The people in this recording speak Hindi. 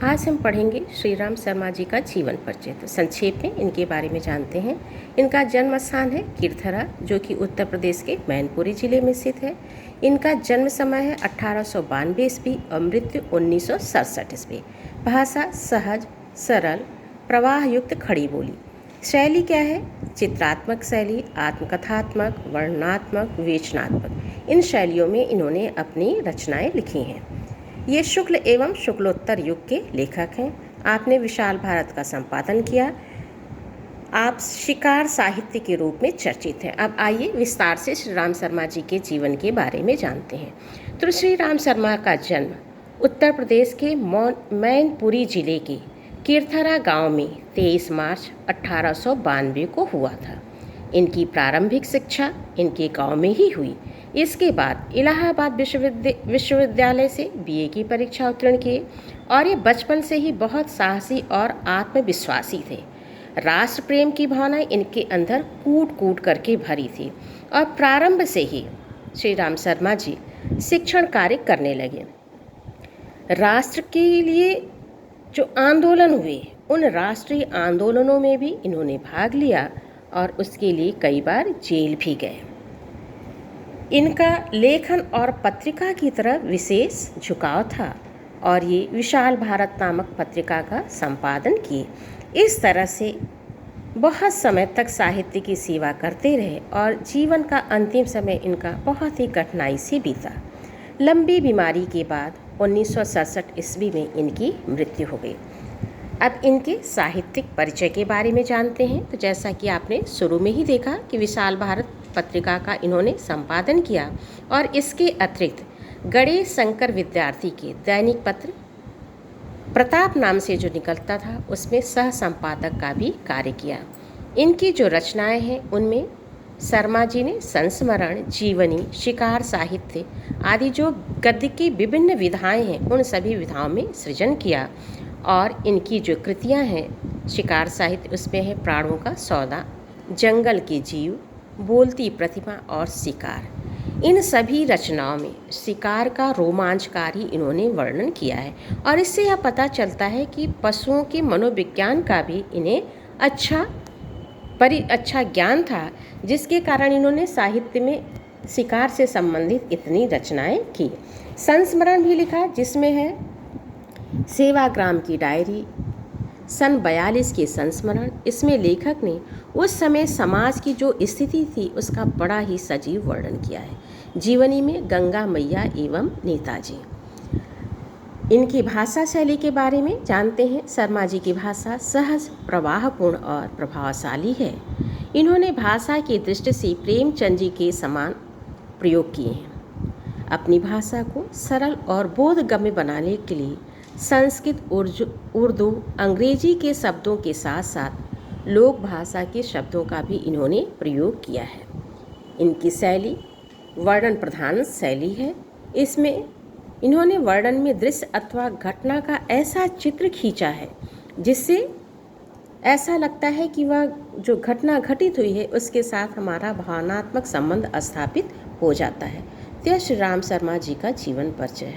आज हम पढ़ेंगे श्री राम शर्मा जी का जीवन परिचय। तो संक्षेप में इनके बारे में जानते हैं। इनका जन्म स्थान है कीर्थरा, जो कि उत्तर प्रदेश के मैनपुरी जिले में स्थित है। इनका जन्म समय है 1892 ईस्वी और मृत्यु 1967 ईस्वी। भाषा सहज, सरल, प्रवाह युक्त खड़ी बोली। शैली क्या है? चित्रात्मक शैली, आत्मकथात्मक, वर्णनात्मक, विवेचनात्मक। इन शैलियों में इन्होंने अपनी रचनाएं लिखी हैं। ये शुक्ल एवं शुक्लोत्तर युग के लेखक हैं। आपने विशाल भारत का संपादन किया। आप शिकार साहित्य के रूप में चर्चित हैं। अब आइए विस्तार से श्री राम शर्मा जी के जीवन के बारे में जानते हैं। तो श्री राम शर्मा का जन्म उत्तर प्रदेश के मैनपुरी जिले के कीर्थरा गांव में 23 मार्च 1892 को हुआ था। इनकी प्रारंभिक शिक्षा इनके गांव में ही हुई। इसके बाद इलाहाबाद विश्वविद्यालय से बीए की परीक्षा उत्तीर्ण किए और ये बचपन से ही बहुत साहसी और आत्मविश्वासी थे। राष्ट्र प्रेम की भावना इनके अंदर कूट कूट करके भरी थी और प्रारंभ से ही श्री राम शर्मा जी शिक्षण कार्य करने लगे। राष्ट्र के लिए जो आंदोलन हुए, उन राष्ट्रीय आंदोलनों में भी इन्होंने भाग लिया और उसके लिए कई बार जेल भी गए। इनका लेखन और पत्रिका की तरफ विशेष झुकाव था और ये विशाल भारत नामक पत्रिका का संपादन किए। इस तरह से बहुत समय तक साहित्य की सेवा करते रहे और जीवन का अंतिम समय इनका बहुत ही कठिनाई से बीता। लंबी बीमारी के बाद 1967 ईस्वी में इनकी मृत्यु हो गई। अब इनके साहित्यिक परिचय के बारे में जानते हैं। तो जैसा कि आपने शुरू में ही देखा कि विशाल भारत पत्रिका का इन्होंने संपादन किया और इसके अतिरिक्त गणेश शंकर विद्यार्थी के दैनिक पत्र प्रताप नाम से जो निकलता था, उसमें सह संपादक का भी कार्य किया। इनकी जो रचनाएं हैं उनमें शर्मा जी ने संस्मरण, जीवनी, शिकार साहित्य आदि जो गद्य की विभिन्न विधाएं हैं, उन सभी विधाओं में सृजन किया। और इनकी जो कृतियां हैं शिकार साहित्य, उसमें है प्राणों का सौदा, जंगल के जीव, बोलती प्रतिमा और शिकार। इन सभी रचनाओं में शिकार का रोमांचकारी इन्होंने वर्णन किया है और इससे यह पता चलता है कि पशुओं के मनोविज्ञान का भी इन्हें अच्छा ज्ञान था, जिसके कारण इन्होंने साहित्य में शिकार से संबंधित इतनी रचनाएं की। संस्मरण भी लिखा, जिसमें है सेवाग्राम की डायरी, सन 42 के संस्मरण। इसमें लेखक ने उस समय समाज की जो स्थिति थी उसका बड़ा ही सजीव वर्णन किया है। जीवनी में गंगा मैया एवं नेताजी। इनकी भाषा शैली के बारे में जानते हैं। शर्मा जी की भाषा सहज, प्रवाहपूर्ण और प्रभावशाली है। इन्होंने भाषा की दृष्टि से प्रेमचंद जी के समान प्रयोग किए हैं। अपनी भाषा को सरल और बोधगम्य बनाने के लिए संस्कृत, उर्दू, अंग्रेजी के शब्दों के साथ साथ लोक भाषा के शब्दों का भी इन्होंने प्रयोग किया है। इनकी शैली वर्णन प्रधान शैली है। इसमें इन्होंने वर्णन में दृश्य अथवा घटना का ऐसा चित्र खींचा है जिससे ऐसा लगता है कि वह जो घटना घटित हुई है उसके साथ हमारा भावनात्मक संबंध स्थापित हो जाता है। तो यह श्री राम शर्मा जी का जीवन परिचय है।